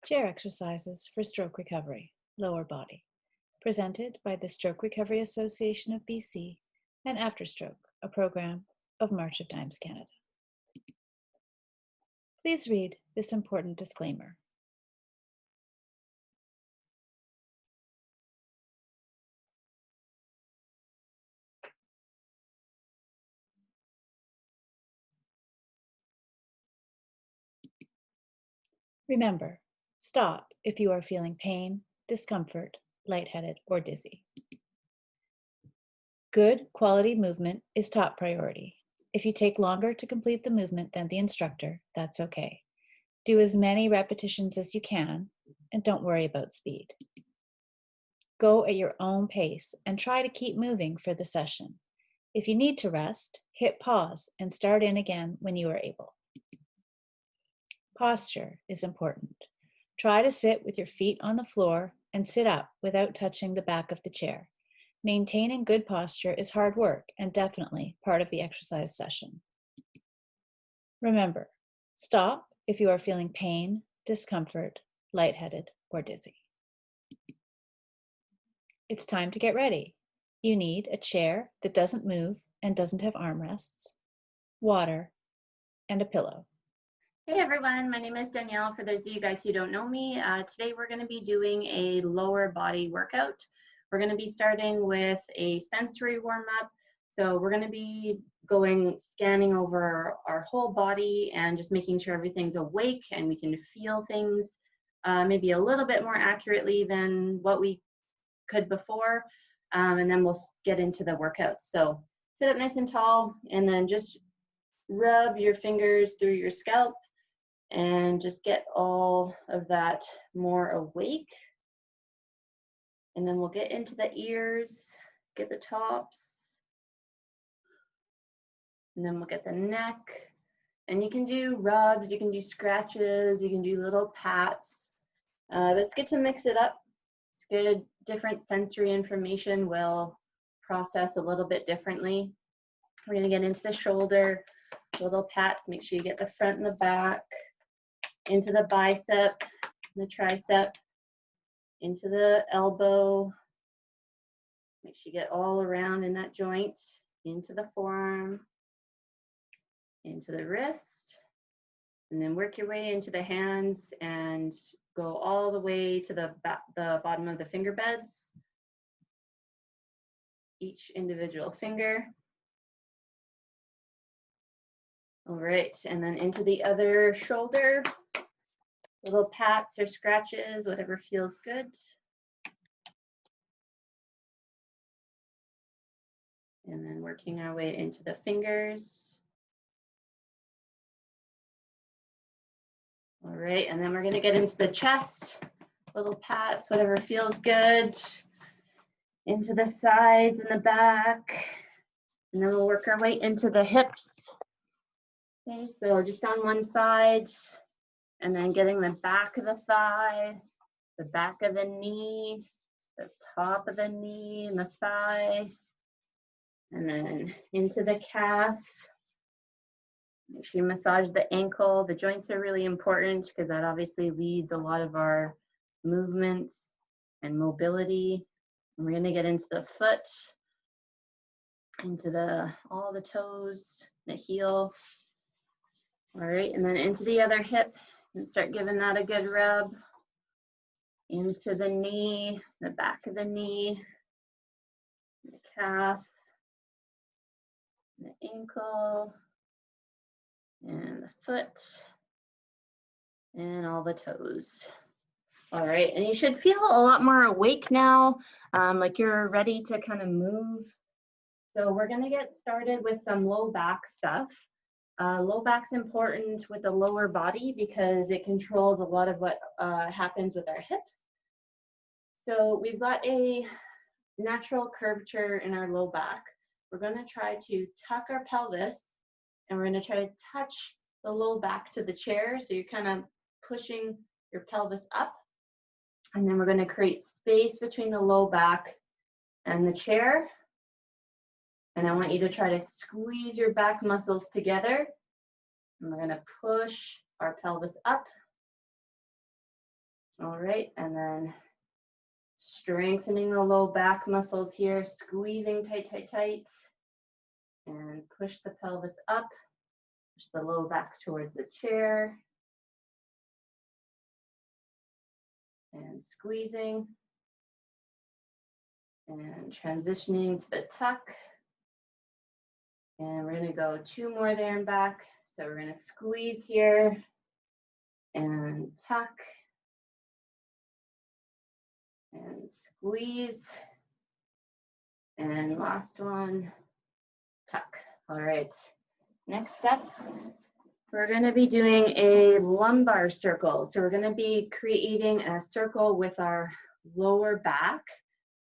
Chair exercises for stroke recovery, lower body, presented by the Stroke Recovery Association of BC and After Stroke, a program of March of Dimes Canada. Please read this important disclaimer. Remember, stop if you are feeling pain, discomfort, lightheaded, or dizzy. Good quality movement is top priority. If you take longer to complete the movement than the instructor, that's okay. Do as many repetitions as you can, and don't worry about speed. Go at your own pace and try to keep moving for the session. If you need to rest, hit pause and start in again when you are able. Posture is important. Try to sit with your feet on the floor and sit up without touching the back of the chair. Maintaining good posture is hard work and definitely part of the exercise session. Remember, stop if you are feeling pain, discomfort, lightheaded, or dizzy. It's time to get ready. You need a chair that doesn't move and doesn't have armrests, water, and a pillow. Hey everyone, my name is Danielle. For those of you guys who don't know me, today we're going to be doing a lower body workout. We're going to be starting with a sensory warm-up. So we're going to be scanning over our whole body and just making sure everything's awake and we can feel things maybe a little bit more accurately than what we could before. And then we'll get into the workout. So sit up nice and tall and then just rub your fingers through your scalp and just get all of that more awake. And then we'll get into the ears, get the tops, and then we'll get the neck. And you can do rubs, you can do scratches, you can do little pats. But it's good to mix it up. It's good, different sensory information will process a little bit differently. We're gonna get into the shoulder, little pats, make sure you get the front and the back, into the bicep, the tricep, into the elbow. Make sure you get all around in that joint, into the forearm, into the wrist, and then work your way into the hands and go all the way to the bottom of the finger beds, each individual finger. All right, and then into the other shoulder, little pats or scratches, whatever feels good. And then working our way into the fingers. All right, and then we're gonna get into the chest, little pats, whatever feels good. Into the sides and the back. And then we'll work our way into the hips. Okay, so just on one side, and then getting the back of the thigh, the back of the knee, the top of the knee and the thigh, and then into the calf. Make sure you massage the ankle. The joints are really important because that obviously leads a lot of our movements and mobility. And we're going to get into the foot, into all the toes, the heel. All right, and then into the other hip and start giving that a good rub. Into the knee, the back of the knee, the calf, the ankle, and the foot, and all the toes. All right, and you should feel a lot more awake now, like you're ready to kind of move. So we're gonna get started with some low back stuff. Low back's important with the lower body because it controls a lot of what happens with our hips. So we've got a natural curvature in our low back. We're gonna try to tuck our pelvis and we're gonna try to touch the low back to the chair. So you're kind of pushing your pelvis up. And then we're gonna create space between the low back and the chair. And I want you to try to squeeze your back muscles together. And we're gonna push our pelvis up All right, and then strengthening the low back muscles here, squeezing tight, tight, tight, and push the pelvis up, push the low back towards the chair, and squeezing, and transitioning to the tuck. And we're gonna go 2 more there and back. So we're gonna squeeze here and tuck and squeeze. And last one, tuck. All right, next up, we're gonna be doing a lumbar circle. So we're gonna be creating a circle with our lower back.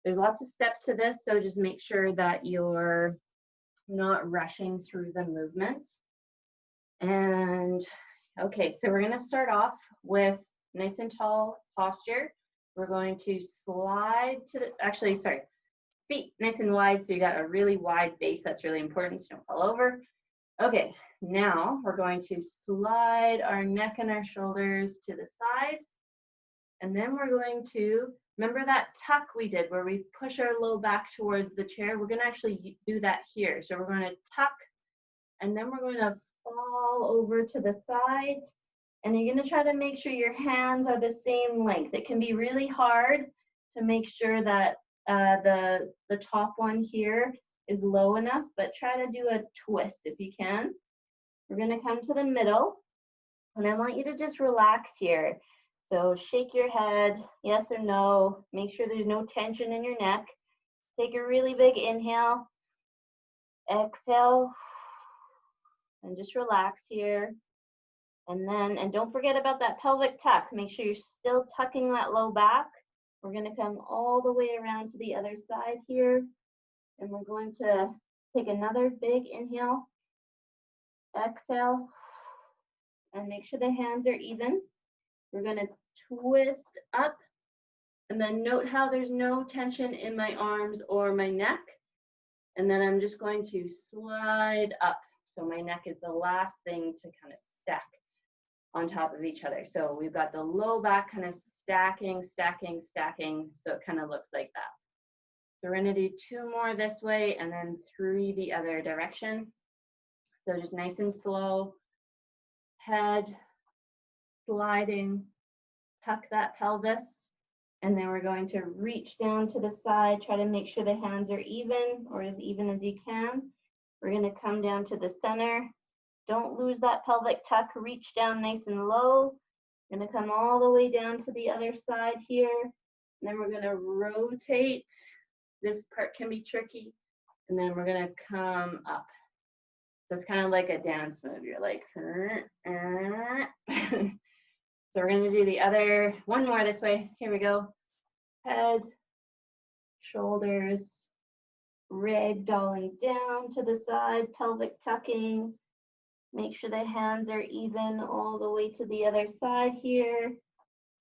There's lots of steps to this, so just make sure that you're not rushing through the movement. And okay, so we're gonna start off with nice and tall posture. We're going to slide to the, actually, sorry, feet nice and wide, so you got a really wide base. That's really important, so don't fall over. Okay, now we're going to slide our neck and our shoulders to the side. And then we're going to, remember that tuck we did where we push our low back towards the chair? We're gonna actually do that here. So we're gonna tuck, and then we're gonna fall over to the side. And you're gonna try to make sure your hands are the same length. It can be really hard to make sure that the top one here is low enough, but try to do a twist if you can. We're gonna come to the middle, and I want you to just relax here. So shake your head, yes or no. Make sure there's no tension in your neck. Take a really big inhale, exhale, and just relax here. And then, and don't forget about that pelvic tuck. Make sure you're still tucking that low back. We're gonna come all the way around to the other side here. And we're going to take another big inhale, exhale, and make sure the hands are even. We're gonna twist up, and then note how there's no tension in my arms or my neck. And then I'm just going to slide up. So my neck is the last thing to kind of stack on top of each other. So we've got the low back kind of stacking, stacking, stacking. So it kind of looks like that. So we're gonna do 2 more this way and then 3 the other direction. So just nice and slow, head sliding, tuck that pelvis, and then we're going to reach down to the side, try to make sure the hands are even or as even as you can. We're gonna come down to the center. Don't lose that pelvic tuck, reach down nice and low. We're gonna come all the way down to the other side here. And then we're gonna rotate. This part can be tricky. And then we're gonna come up. So it's kind of like a dance move. You're like, So we're gonna do the other, 1 more this way. Here we go. Head, shoulders, ragdolling down to the side, pelvic tucking. Make sure the hands are even all the way to the other side here.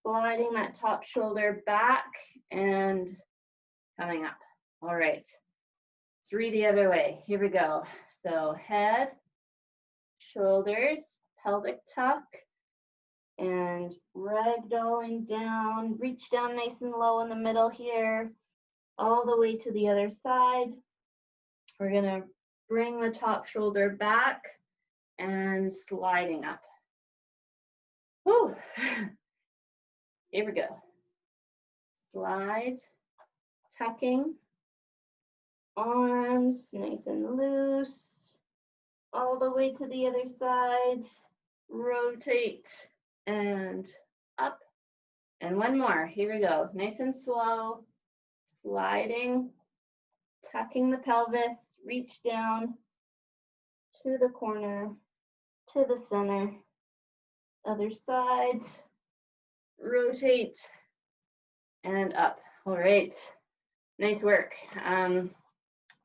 Sliding that top shoulder back and coming up. All right, 3 the other way. Here we go. So head, shoulders, pelvic tuck, and ragdolling down. Reach down nice and low in the middle here, all the way to the other side. We're gonna bring the top shoulder back and sliding up. Whew. Here we go. Slide, tucking, arms nice and loose, all the way to the other side. Rotate and up. And 1 more. Here we go. Nice and slow, sliding, tucking the pelvis, reach down to the corner, to the center, other side, rotate, and up. All right, nice work.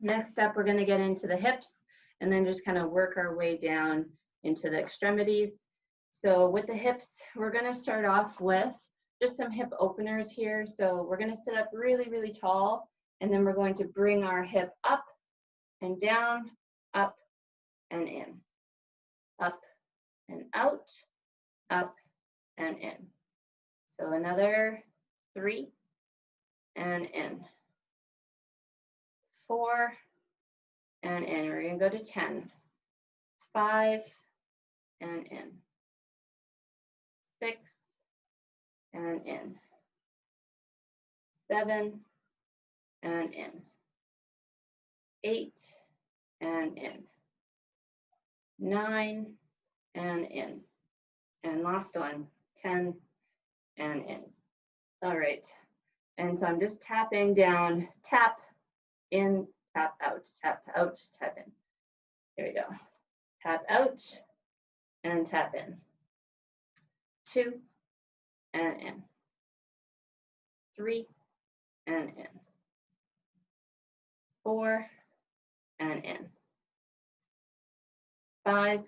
Next up, we're gonna get into the hips and then just kind of work our way down into the extremities. So with the hips, we're gonna start off with just some hip openers here. So we're gonna sit up really, really tall, and then we're going to bring our hip up and down, up and in, up and out, up and in. So another 3 and in. 4 and in. We're going to go to 10. 5 and in. 6 and in. 7 and in. 8 and in. 9 and in. And last one, 10 and in. All right. And so I'm just tapping down, tap in, tap out, tap out, tap in. There we go. Tap out and tap in. 2 and in. 3 and in. 4 and in. 5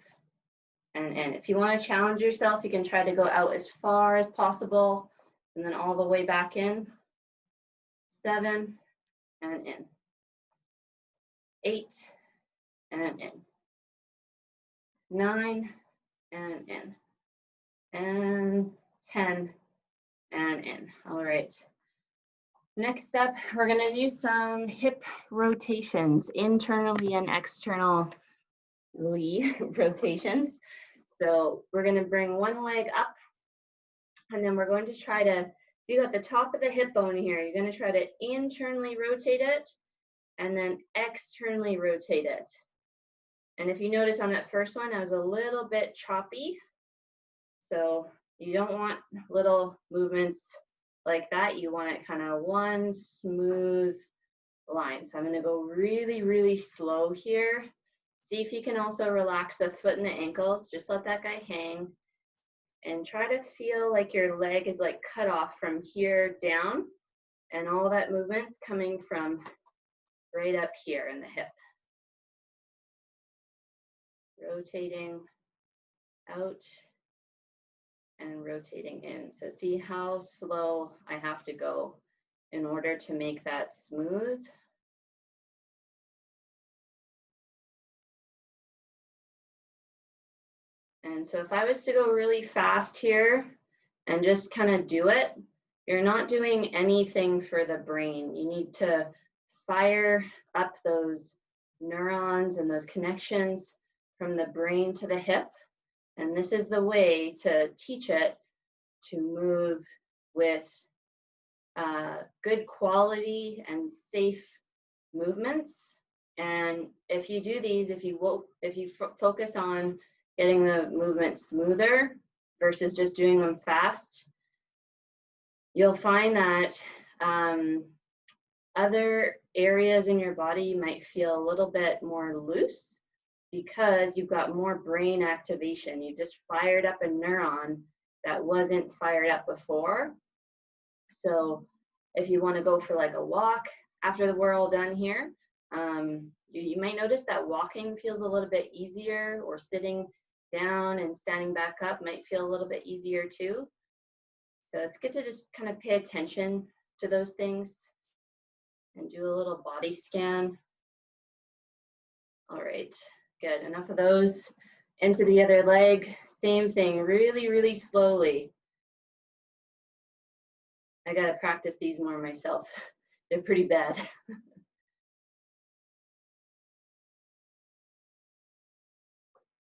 and in. If you want to challenge yourself, you can try to go out as far as possible and then all the way back in. 7 and in. 8 and in. 9 and in. And 10 and in. All right. Next up, we're going to do some hip rotations, internally and externally rotations. So we're going to bring one leg up, and then we're going to try to, if you got the top of the hip bone here, you're going to try to internally rotate it and then externally rotate it. And if you notice on that first one, I was a little bit choppy. So you don't want little movements like that. You want it kind of one smooth line. So I'm going to go really, really slow here. See if you can also relax the foot and the ankles. Just let that guy hang. And try to feel like your leg is like cut off from here down. And all that movement's coming from right up here in the hip. Rotating out and rotating in. So see how slow I have to go in order to make that smooth. And so if I was to go really fast here and just kind of do it, you're not doing anything for the brain. You need to fire up those neurons and those connections from the brain to the hip. And this is the way to teach it to move with good quality and safe movements. And if you do these, if you focus on getting the movement smoother versus just doing them fast, you'll find that other areas in your body might feel a little bit more loose because you've got more brain activation. You just fired up a neuron that wasn't fired up before. So if you want to go for like a walk after we're all done here, you might notice that walking feels a little bit easier, or sitting down and standing back up might feel a little bit easier too. So it's good to just kind of pay attention to those things and do a little body scan. All right, good. Enough of those. Into the other leg. Same thing, really, really slowly. I gotta practice these more myself. They're pretty bad.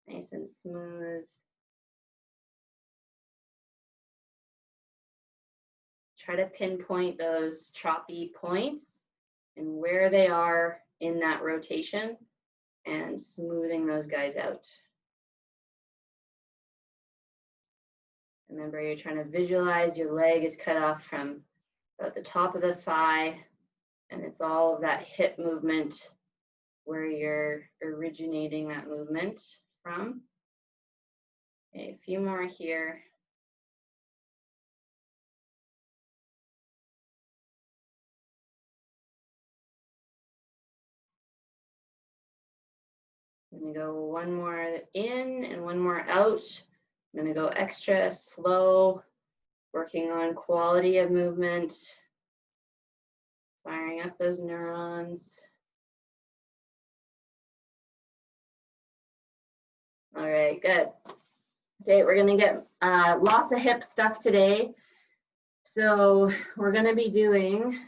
Nice and smooth. Try to pinpoint those choppy points and where they are in that rotation and smoothing those guys out. Remember, you're trying to visualize your leg is cut off from about the top of the thigh, and it's all of that hip movement where you're originating that movement from. Okay, a few more here. I'm gonna go one more in and one more out. I'm gonna go extra slow, working on quality of movement, firing up those neurons. All right, good. Okay, we're gonna get lots of hip stuff today. So we're going to be doing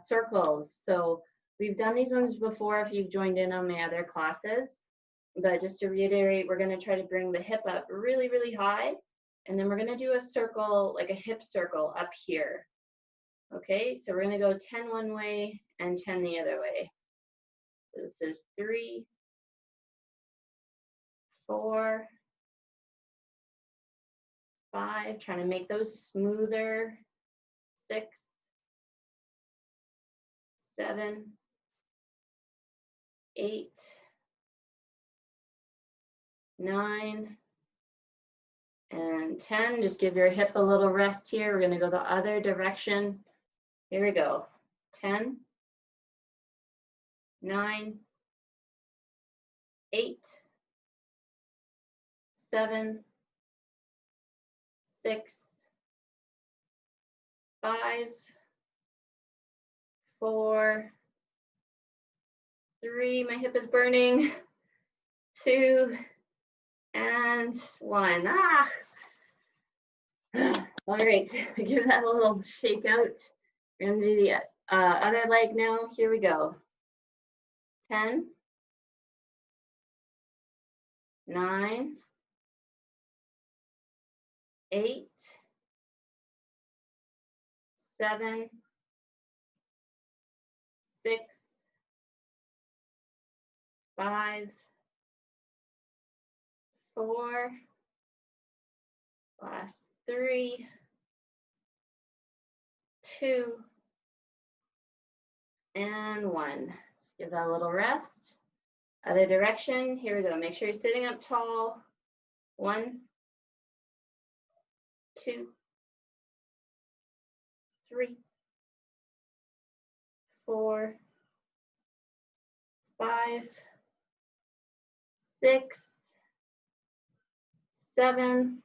circles. So we've done these ones before if you've joined in on my other classes. But just to reiterate, we're going to try to bring the hip up really, really high. And then we're going to do a circle, like a hip circle up here. Okay, so we're going to go 10 one way and 10 the other way. So this is 3, 4, 5, trying to make those smoother. 6, 7, 8, 9, and 10. Just give your hip a little rest here. We're going to go the other direction. Here we go. 10, 9, 8, 7, 6, 5, 4, 3. My hip is burning. 2, and 1. Ah! All right, give that a little shake out. We're going to do the other leg now. Here we go. 10, 9, 8, 7, 6, 5, 4, last 3, 2, and 1. Give that a little rest. Other direction. Here we go. Make sure you're sitting up tall. 1, 2, 3, 4, 5, 6, 7,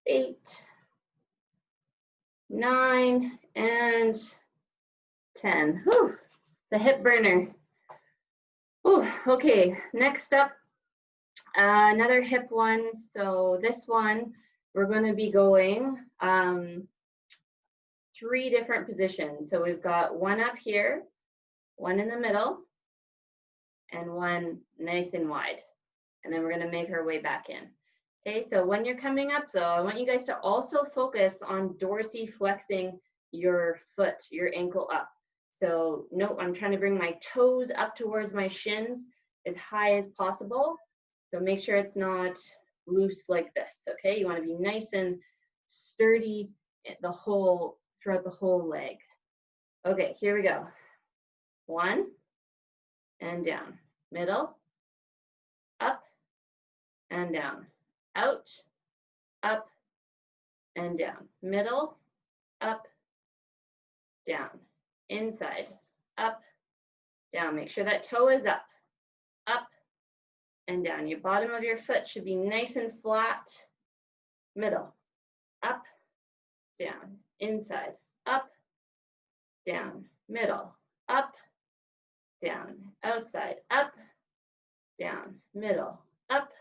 8, 9, and 10. Whew, the hip burner. Whew, okay, next up, another hip one. So this one, we're going to be going 3 different positions. So we've got one up here, one in the middle, and one nice and wide. And then we're going to make our way back in. Okay, so when you're coming up though, I want you guys to also focus on dorsiflexing your foot, your ankle up. So note, I'm trying to bring my toes up towards my shins as high as possible. So make sure it's not loose like this, okay? You want to be nice and sturdy throughout the whole leg. Okay, here we go. 1, and down. Middle, up, and down. Out, up, and down. Middle, up, down. Inside, up, down. Make sure that toe is up, and down. Your bottom of your foot should be nice and flat. Middle, up, down. Inside, up, down. Middle, up, down. Outside, up, down. Middle, up,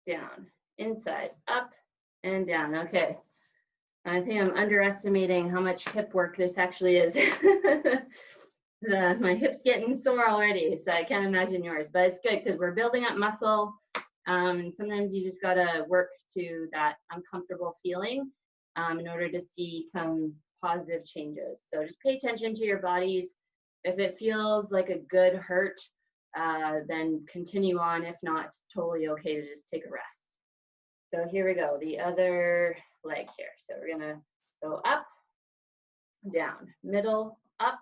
down. Inside, up, and down. Okay. I think I'm underestimating how much hip work this actually is. My hip's getting sore already, so I can't imagine yours. But it's good because we're building up muscle. Sometimes you just gotta work to that uncomfortable feeling in order to see some positive changes. So just pay attention to your bodies. If it feels like a good hurt, then continue on. If not, it's totally okay to just take a rest. So here we go, the other leg here. So we're gonna go up, down, middle, up,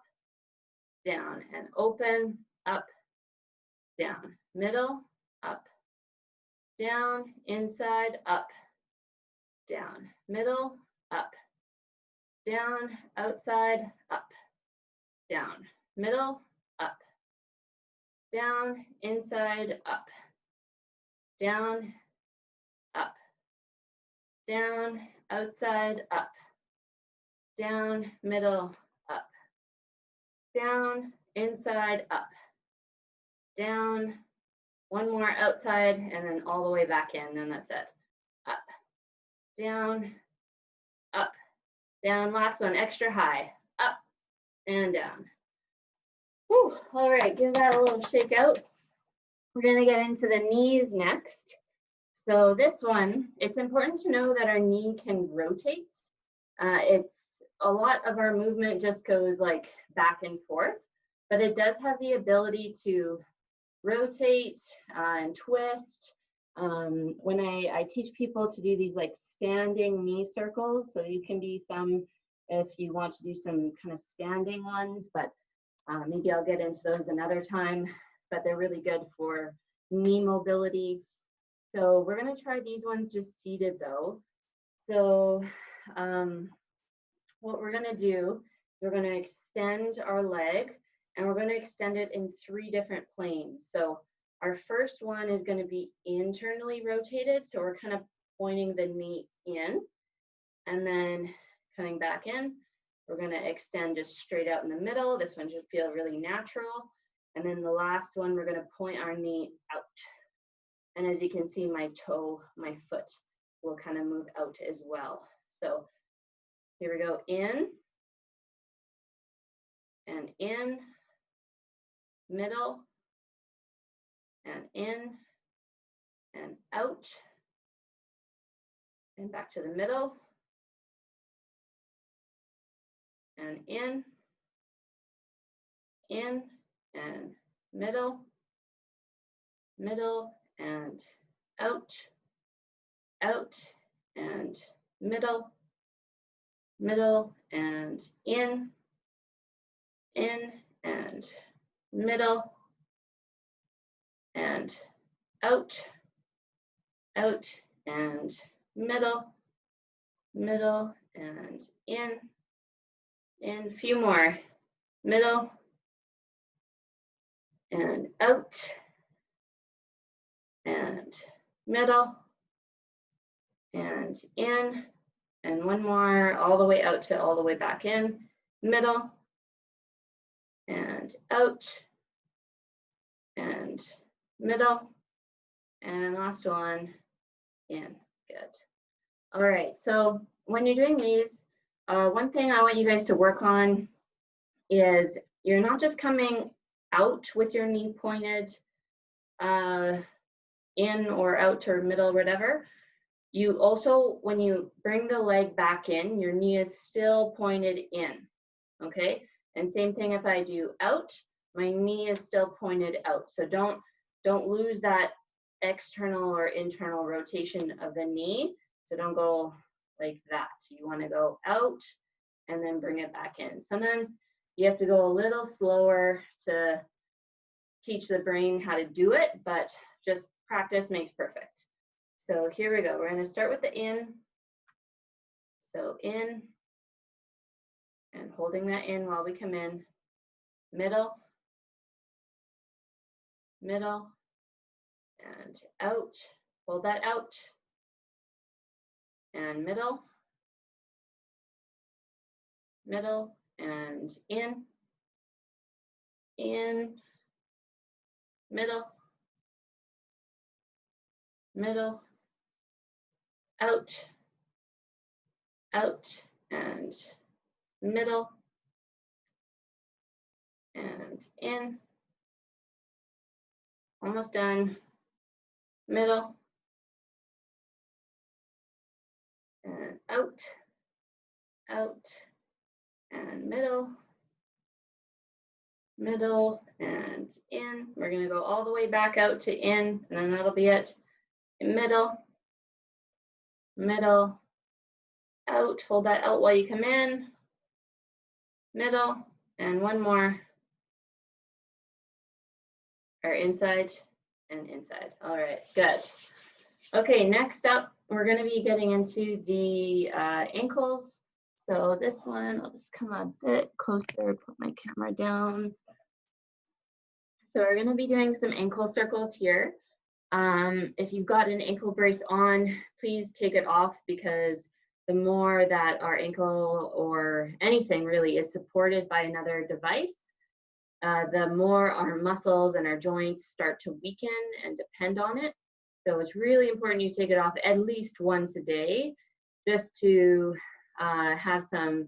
down, and open, up, down, middle, up, down, inside, up, down, middle, up, down, outside, up, down, middle, up, down, inside, up, down, up, down, outside, up, down, middle, up, down, inside, up, down, one more outside, and then all the way back in, and that's it. Up, down, up, down, last one, extra high, up and down. Whew. All right, give that a little shake out. We're gonna get into the knees next. So this one, it's important to know that our knee can rotate. It's a lot of our movement just goes like back and forth, but it does have the ability to rotate and twist. When I teach people to do these like standing knee circles, so these can be some if you want to do some kind of standing ones, but maybe I'll get into those another time, but they're really good for knee mobility. So we're gonna try these ones just seated though. So what we're gonna do, we're gonna extend our leg and we're gonna extend it in 3 different planes. So our first one is gonna be internally rotated. So we're kind of pointing the knee in and then coming back in. We're gonna extend just straight out in the middle. This one should feel really natural. And then the last one, we're gonna point our knee out. And as you can see, my toe, my foot will kind of move out as well. So here we go, in, and in, middle, and in, and out, and back to the middle, and in, and middle, middle, and out, and middle, middle, and in, and middle, and out, and middle, middle, and in, a few more, middle, and out, and middle, and in, and one more, all the way out to all the way back in, middle, and out, and middle, and last one, in. Good. All right, so when you're doing these, one thing I want you guys to work on is you're not just coming out with your knee pointed in or out or middle, whatever. You also, when you bring the leg back in, your knee is still pointed in, okay? And same thing if I do out, my knee is still pointed out. So don't lose that external or internal rotation of the knee. So don't go like that. You want to go out and then bring it back in. Sometimes you have to go a little slower to teach the brain how to do it, but just practice makes perfect. So here we go. We're going to start with the in. So in, and holding that in while we come in. Middle, middle, and out. Hold that out. And middle, middle, and in, middle, middle, out, and middle, and in. Almost done. Middle, and out, and middle, middle, and in. We're going to go all the way back out to in, and then that'll be it. Middle, middle, out. Hold that out while you come in. Middle, and one more. Or inside and inside. All right, good. Okay, next up, we're going to be getting into the ankles. So this one, I'll just come a bit closer, put my camera down. So we're going to be doing some ankle circles here. If you've got an ankle brace on, please take it off, because the more that our ankle or anything really is supported by another device, the more our muscles and our joints start to weaken and depend on it. So it's really important you take it off at least once a day, just to have some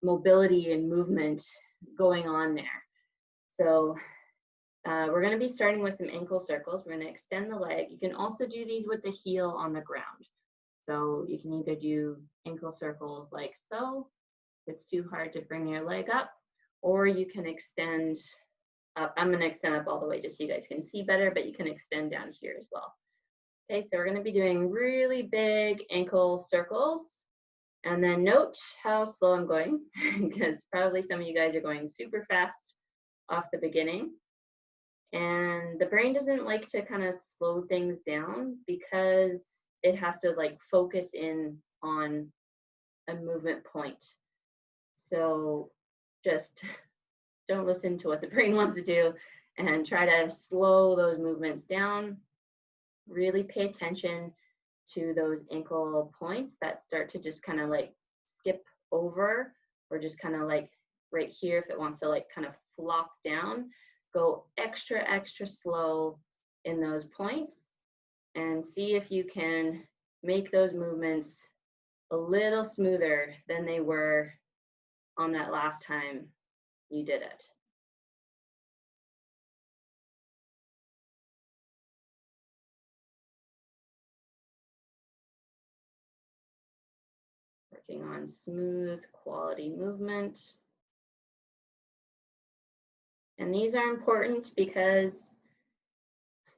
mobility and movement going on there. So we're going to be starting with some ankle circles. We're going to extend the leg. You can also do these with the heel on the ground. So you can either do ankle circles like so, if it's too hard to bring your leg up, or you can extend up. I'm going to extend up all the way just so you guys can see better, but you can extend down here as well. Okay, so we're going to be doing really big ankle circles. And then note how slow I'm going, because probably some of you guys are going super fast off the beginning. And the brain doesn't like to kind of slow things down because it has to like focus in on a movement point. So just don't listen to what the brain wants to do and try to slow those movements down. Really pay attention to those ankle points that start to just kind of like skip over, or just kind of like right here, if it wants to like kind of flop down, go extra slow in those points, and see if you can make those movements a little smoother than they were on that last time you did it. Working on smooth quality movement. And these are important because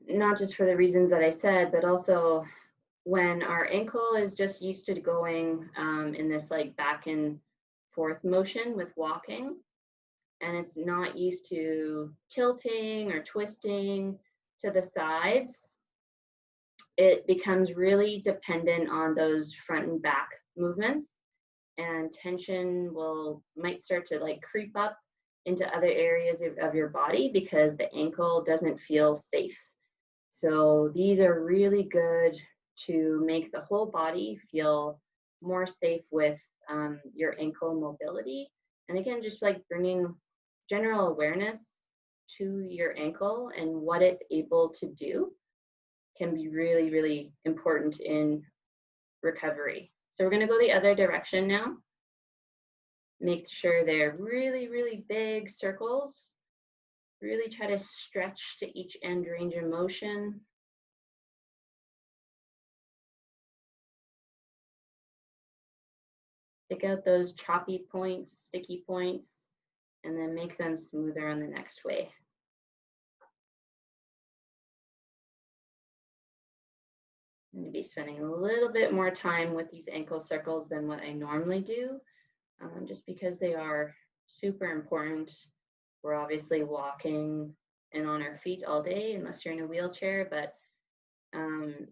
not just for the reasons that I said, but also when our ankle is just used to going in this like back and forth motion with walking, and it's not used to tilting or twisting to the sides, it becomes really dependent on those front and back movements, and tension might start to like creep up into other areas of your body because the ankle doesn't feel safe. So these are really good to make the whole body feel more safe with your ankle mobility. And again, just like bringing general awareness to your ankle and what it's able to do can be really, really important in recovery. So we're going to go the other direction now. Make sure they're really, really big circles. Really try to stretch to each end range of motion. Pick out those choppy points, sticky points, and then make them smoother on the next way. I'm going to be spending a little bit more time with these ankle circles than what I normally do, just because they are super important. We're obviously walking and on our feet all day, unless you're in a wheelchair, but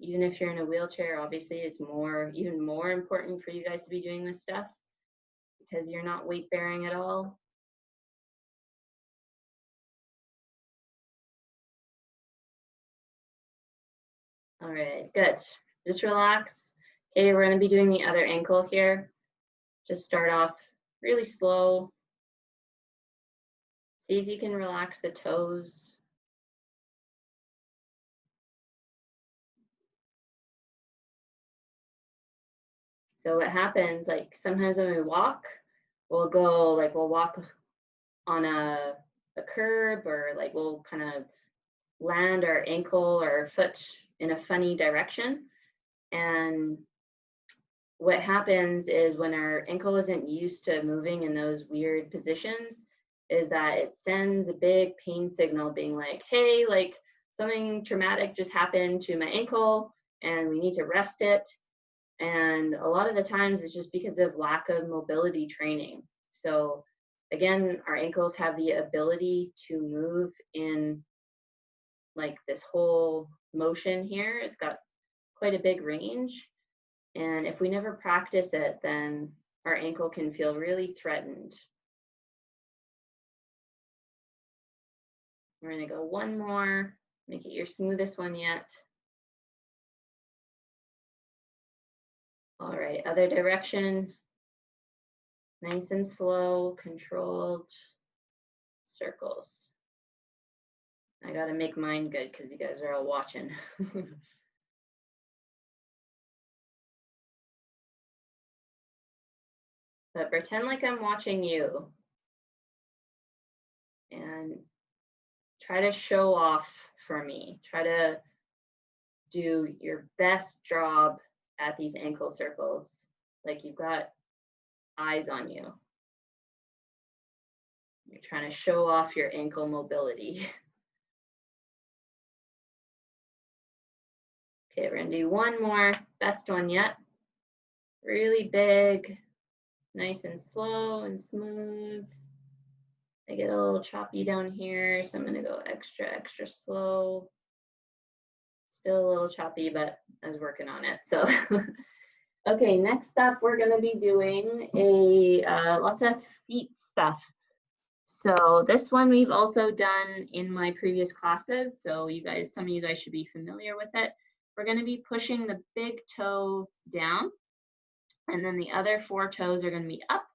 even if you're in a wheelchair, obviously it's even more important for you guys to be doing this stuff because you're not weight bearing at all. All right, good. Just relax. Okay, we're going to be doing the other ankle here. Just start off really slow. See if you can relax the toes. So what happens, like sometimes when we walk, we'll walk on a curb, or like we'll kind of land our ankle or foot in a funny direction. And what happens is when our ankle isn't used to moving in those weird positions, is that it sends a big pain signal being like, hey, like something traumatic just happened to my ankle and we need to rest it. And a lot of the times it's just because of lack of mobility training. So again, our ankles have the ability to move in like this whole motion here. It's got quite a big range. And if we never practice it, then our ankle can feel really threatened. We're going to go one more, make it your smoothest one yet. All right, other direction. Nice and slow, controlled circles. I got to make mine good because you guys are all watching. but pretend like I'm watching you and try to show off for me. Try to do your best job at these ankle circles, like you've got eyes on you. You're trying to show off your ankle mobility. Okay, we're gonna do one more, best one yet. Really big, nice and slow and smooth. I get a little choppy down here, so I'm gonna go extra, extra slow. Still a little choppy, but I was working on it, so. Okay, next up, we're gonna be doing lots of feet stuff. So this one we've also done in my previous classes, so some of you guys should be familiar with it. We're gonna be pushing the big toe down, and then the other 4 toes are gonna be up,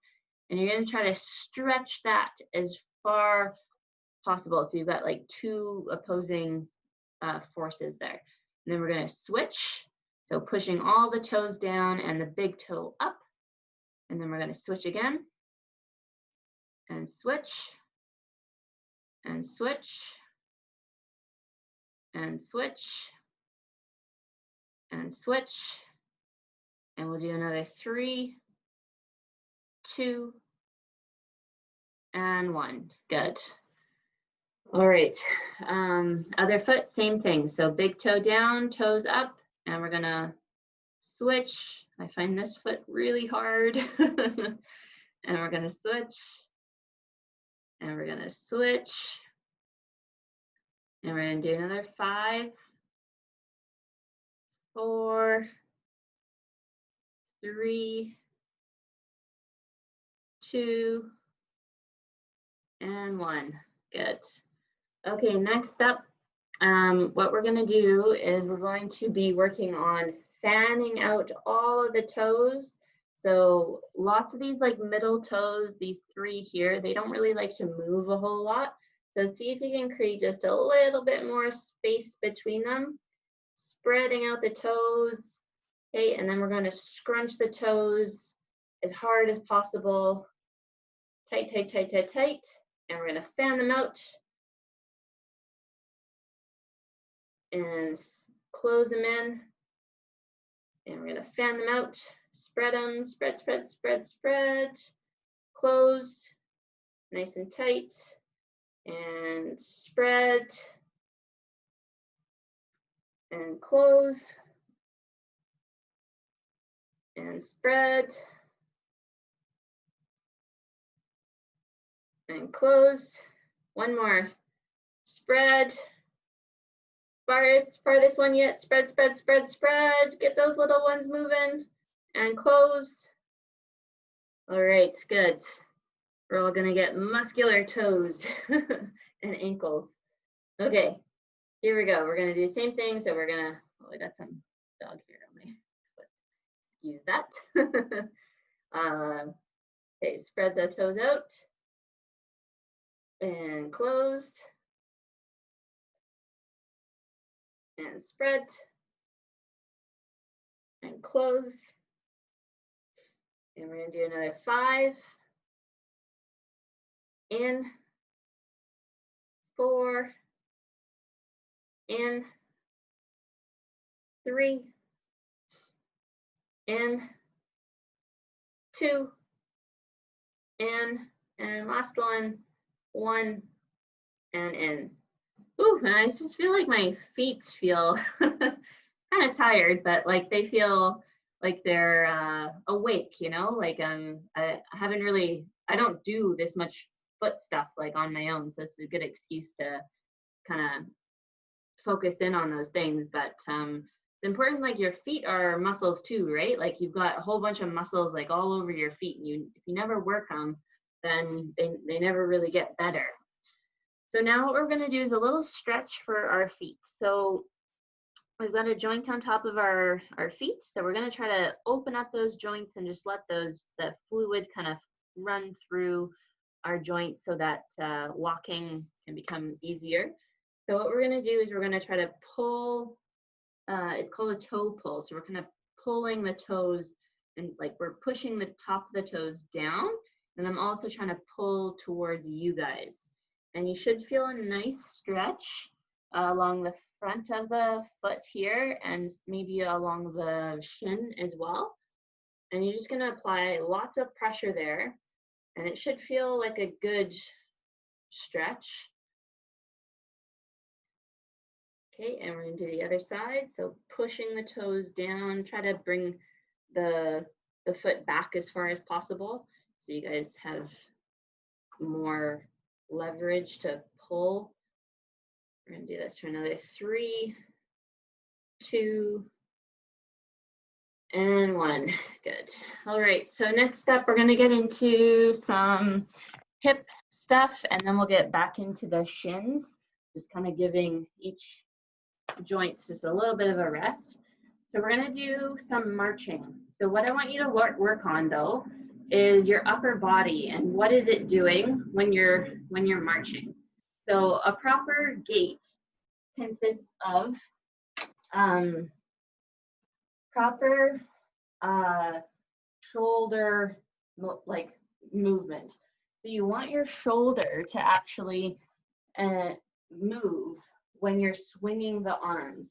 and you're gonna try to stretch that as far possible. So you've got like 2 opposing forces there. And then we're gonna switch, so pushing all the toes down and the big toe up, and then we're gonna switch again, and switch, and switch, and switch, and switch, and we'll do another 3, 2, and 1. Good. All right, other foot, same thing. So big toe down, toes up, and we're gonna switch. I find this foot really hard. And we're gonna switch, and we're gonna switch, and we're gonna do another 5, 4, 3, 2, and 1. Good. Okay, next up, what we're going to do is we're going to be working on fanning out all of the toes. So lots of these like middle toes, these 3 here, they don't really like to move a whole lot. So see if you can create just a little bit more space between them, spreading out the toes. Okay, and then we're going to scrunch the toes as hard as possible. Tight, tight, tight, tight, tight. And we're going to fan them out and close them in. And we're going to fan them out, spread them, spread, spread, spread, spread, close, nice and tight, and spread, and close, and spread, and close. One more, spread, farthest one yet, spread, spread, spread, spread, get those little ones moving, and close. All right, good. We're all gonna get muscular toes and ankles. Okay, here we go. We're gonna do the same thing. So we're gonna, oh, I got some dog hair on my foot. Excuse that. Okay, spread the toes out and closed and spread and close. And we're gonna do another 5, in, 4, in, 3, in, 2, in, and last one, 1, and in. Ooh, and I just feel like my feet feel kind of tired, but like they feel like they're awake, you know, like I haven't really, I don't do this much foot stuff like on my own, so this is a good excuse to kind of focus in on those things. But it's important, like your feet are muscles too, right? Like you've got a whole bunch of muscles like all over your feet, and if you never work them, then they never really get better. So now what we're going to do is a little stretch for our feet. So we've got a joint on top of our feet. So we're going to try to open up those joints and just let the fluid kind of run through our joints so that walking can become easier. So what we're going to do is we're going to try to pull, it's called a toe pull. So we're kind of pulling the toes and like we're pushing the top of the toes down, and I'm also trying to pull towards you guys. And you should feel a nice stretch along the front of the foot here and maybe along the shin as well. And you're just gonna apply lots of pressure there, and it should feel like a good stretch. Okay, and we're gonna do the other side. So pushing the toes down, try to bring the foot back as far as possible so you guys have more leverage to pull. We're gonna do this for another 3, 2, and 1. Good. All right, so next up, we're gonna get into some hip stuff, and then we'll get back into the shins, just kind of giving each joint just a little bit of a rest. So we're gonna do some marching. So what I want you to work on though is your upper body and what is it doing when you're marching. So a proper gait consists of proper shoulder movement. So you want your shoulder to actually move when you're swinging the arms.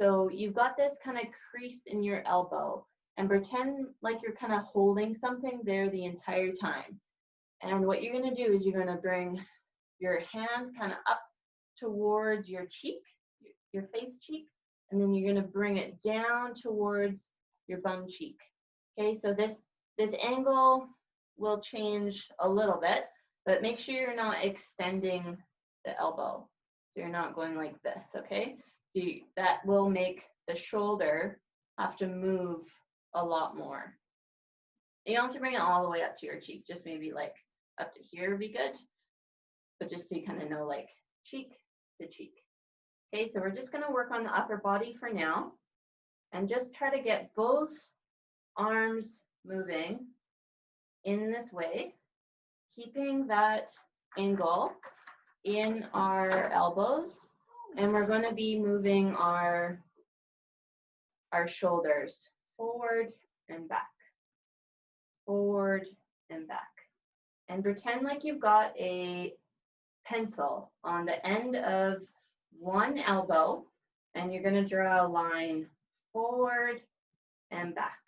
So you've got this kind of crease in your elbow, and pretend like you're kind of holding something there the entire time. And what you're going to do is you're going to bring your hand kind of up towards your cheek, your face cheek, and then you're going to bring it down towards your bum cheek. Okay, so this angle will change a little bit, but make sure you're not extending the elbow. So you're not going like this, okay? So that will make the shoulder have to move a lot more. You don't have to bring it all the way up to your cheek, just maybe like up to here would be good, but just so you kind of know, like cheek to cheek. Okay, so we're just gonna work on the upper body for now and just try to get both arms moving in this way, keeping that angle in our elbows, and we're going to be moving our shoulders forward and back, forward and back. And pretend like you've got a pencil on the end of one elbow, and you're going to draw a line forward and back,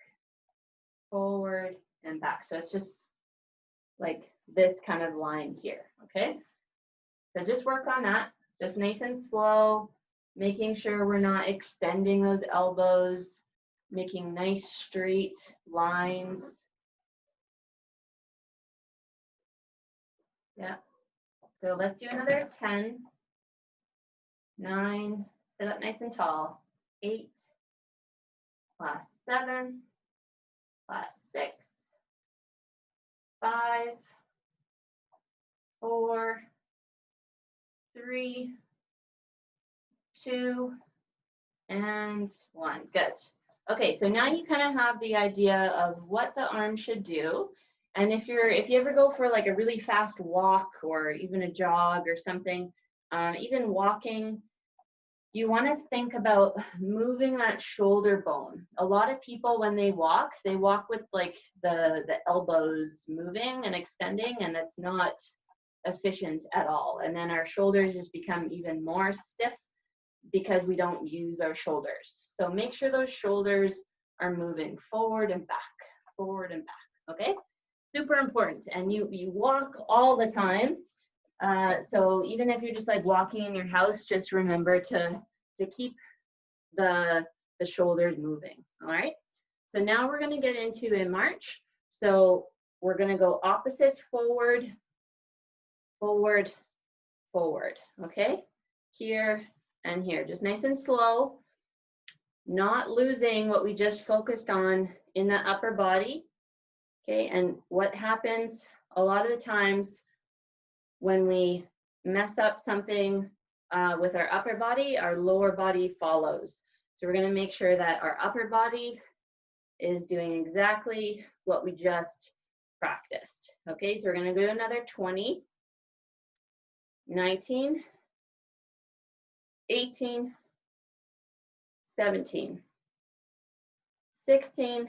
forward and back. So it's just like this kind of line here, okay? So just work on that, just nice and slow, making sure we're not extending those elbows, making nice straight lines. Yeah, so let's do another 10, 9, sit up nice and tall, 8, last 7, last 6, 5, 4, 3, 2, and 1. Good. Okay, so now you kind of have the idea of what the arm should do. And if you ever go for like a really fast walk or even a jog or something, even walking, you want to think about moving that shoulder bone. A lot of people, when they walk with like the elbows moving and extending, and that's not efficient at all. And then our shoulders just become even more stiff because we don't use our shoulders. So make sure those shoulders are moving forward and back, okay? Super important. And you walk all the time. So even if you're just like walking in your house, just remember to keep the shoulders moving, all right? So now we're gonna get into a march. So we're gonna go opposites, forward, forward, forward, okay? Here and here, just nice and slow, not losing what we just focused on in the upper body, okay? And what happens a lot of the times when we mess up something with our upper body, our lower body follows. So we're gonna make sure that our upper body is doing exactly what we just practiced, okay? So we're gonna do another 20, 19, 18, 17, 16,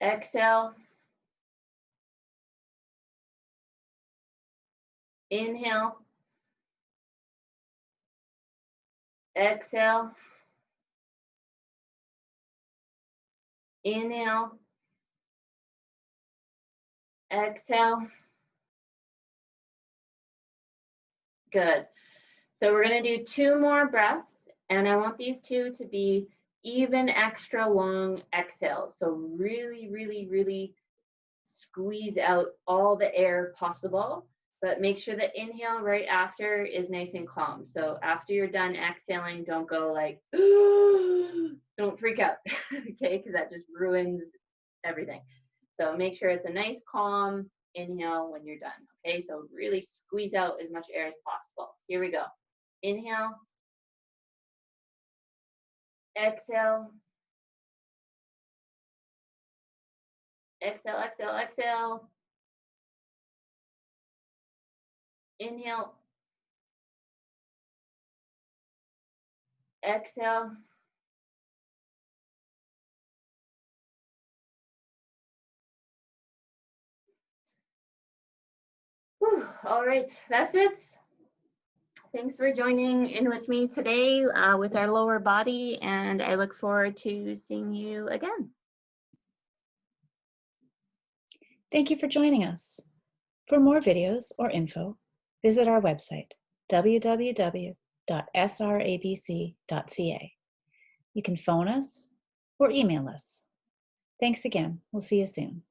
Exhale. Inhale. Exhale. Inhale. Exhale. Good. So we're going to do 2 more breaths, and I want these 2 to be even extra long exhales. So really, really, really squeeze out all the air possible, but make sure the inhale right after is nice and calm. So after you're done exhaling, don't go like, don't freak out, okay? Because that just ruins everything. So make sure it's a nice calm inhale when you're done, okay? So really squeeze out as much air as possible. Here we go. Inhale. Exhale. Exhale, exhale, exhale. Inhale. Exhale. Whew. All right, that's it. Thanks for joining in with me today with our lower body, and I look forward to seeing you again. Thank you for joining us. For more videos or info, visit our website, www.srabc.ca. You can phone us or email us. Thanks again. We'll see you soon.